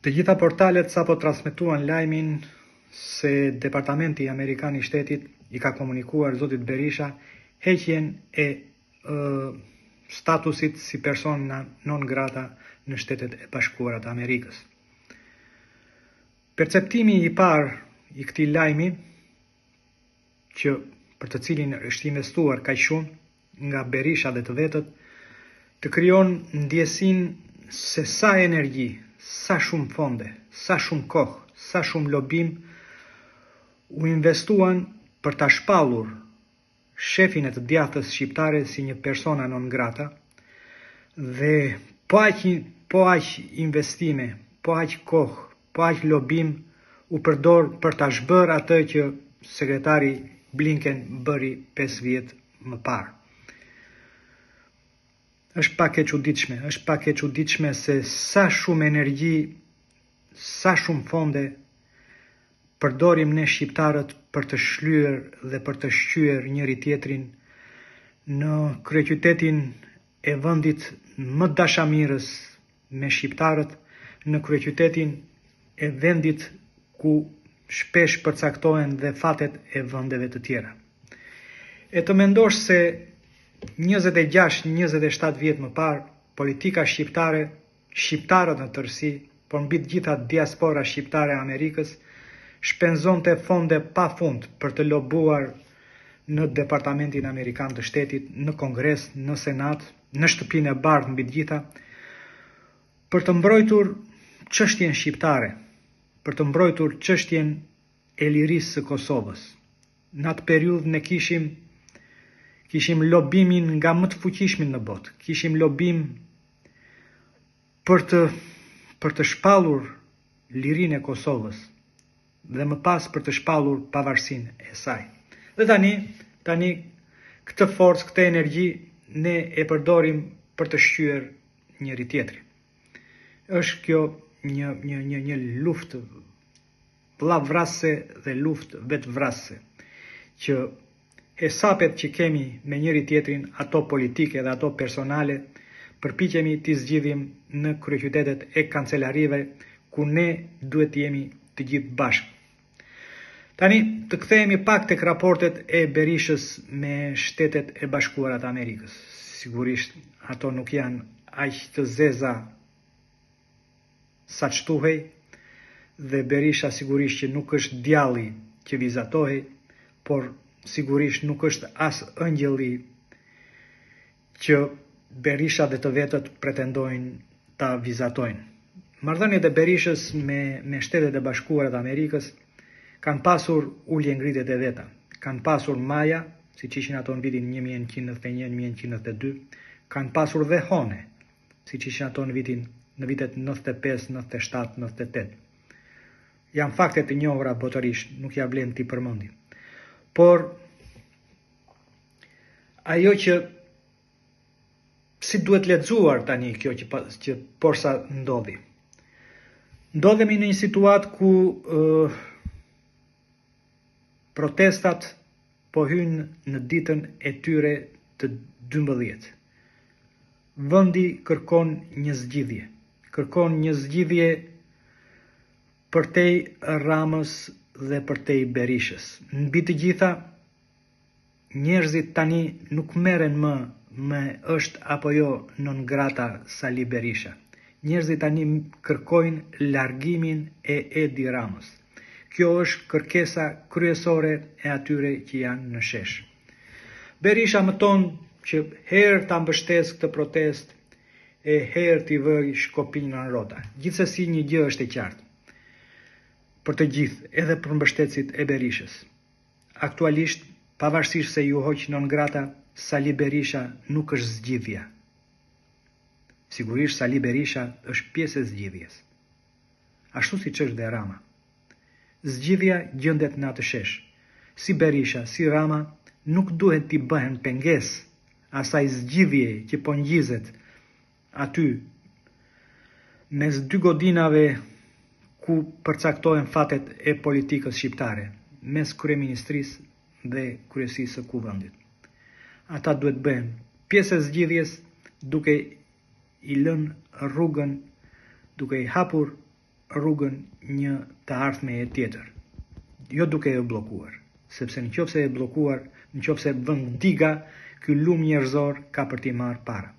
Të gjitha portalet sapo transmetuan lajmin se Departamenti Amerikan I Shtetit I ka komunikuar zotit Berisha heqjen e statusit si persona non grata në Shtetet e Bashkuara të Amerikës. Perceptimi I parë I këtij lajmi, që për të cilin është investuar kaq shumë nga Berisha dhe të vetët, të krijon ndjesinë se sa energji, sa shumë fonde, sa shumë kohë, sa shumë lobim u investuan për ta shpallur shefin e të djathtës shqiptare si një persona non grata, dhe po aq investime, po aq kohë, po aq lobim u përdor për ta zhbër atë që sekretari Blinken bëri 5 vjet më parë. Është pak e çuditshme se sa shumë energji, sa shumë fonde përdorim ne shqiptarët për të shlyer dhe për të shqyer njëri tjetrin në kryeqytetin e vendit më dashamirës me shqiptarët, në kryeqytetin e vendit ku shpesh përcaktohen dhe fatet e vendeve të tjera. E të mendosh se 26-27 vjet më parë, politika shqiptare, shqiptarët në tërësi, por mbi të gjitha diaspora shqiptare e Amerikës, shpenzonte fonde pafund për të lobuar në Departamentin Amerikan të Shtetit, në Kongres, në Senat, në Shtëpinë e Bardhë mbi të gjitha, për të mbrojtur çështjen shqiptare, për të mbrojtur çështjen e lirisë së Kosovës. Në atë periudhë ne kishim lobimin nga më të fuqishmin në botë, kishim lobim për të shpallur lirinë e Kosovës dhe më pas për të shpallur pavarësinë e saj. Dhe tani këtë forcë, këtë energji ne e përdorim për të shqyer njëri tjetrin. Është kjo një luftë vllavrase dhe luftë vetvrasëse, që hesapet që kemi me njëri tjetrin, ato politike dhe ato personale, përpiqemi t'i zgjidhim në kryeqytetet e kancelarive, ku ne duhet të jemi të gjithë bashkë. Tani të kthehemi pak tek raportet e Berishës me Shtetet e Bashkuara të Amerikës. Sigurisht ato nuk janë aq të zeza sa çtuhej, dhe Berisha sigurisht që nuk është djalli që vizatohej, por sigurisht nuk është as ëngjëlli që Berisha dhe të vetët pretendojnë ta vizatojnë. Marrëdhëniet e Berishës me Shtetet e Bashkuara të Amerikës kanë pasur ulje ngritet e veta. Kanë pasur maja, siç ishin ato në vitin 1991-1992, kanë pasur dhe hone, siç ishin ato në vitet 95, 97, 98. Janë fakte të njohura botërisht, nuk ja vlen t'i përmendim. Por ajo që si duhet lexuar tani kjo që porsa ndodhi. Ndodhemi në një situatë ku protestat po hynë në ditën e tyre të 12. Vendi kërkon një zgjidhje përtej Ramës dhe përtej Berishës. Mbi të gjitha, njerëzit tani nuk merren më me është apo jo non grata Sali Berisha. Njerëzit tani kërkojnë largimin e Edi Ramës. Kjo është kërkesa kryesore e atyre që janë në shesh. Berisha mëton që herë ta mbështes këtë protest e herë t'i vëj shkopin në rrota. Gjithsesi një gjë është e qartë për të gjithë, edhe për mbështetësit e Berishës. Aktualisht, pavarësisht se ju hoq non grata, Sali Berisha nuk është zgjidhja. Sigurisht Sali Berisha është pjesë e zgjidhjes. Ashtu siç është dhe Rama. Zgjidhja gjendet në atë shesh. Si Berisha, si Rama, nuk duhet t'i bëhen pengesë asaj zgjidhje që po ngjizet aty mes dy godinave ku përcaktohen fatet e politikës shqiptare, mes kryeministrisë dhe kryesisë së kuvendit. Ata duhet bëhen pjesë e zgjidhjes, duke i lënë rrugën, duke i hapur rrugën një të ardhme e tjetër, jo duke e bllokuar, sepse nëse e bllokuar, nëse bën diga, ky lum njerëzor ka për t'i marrë para.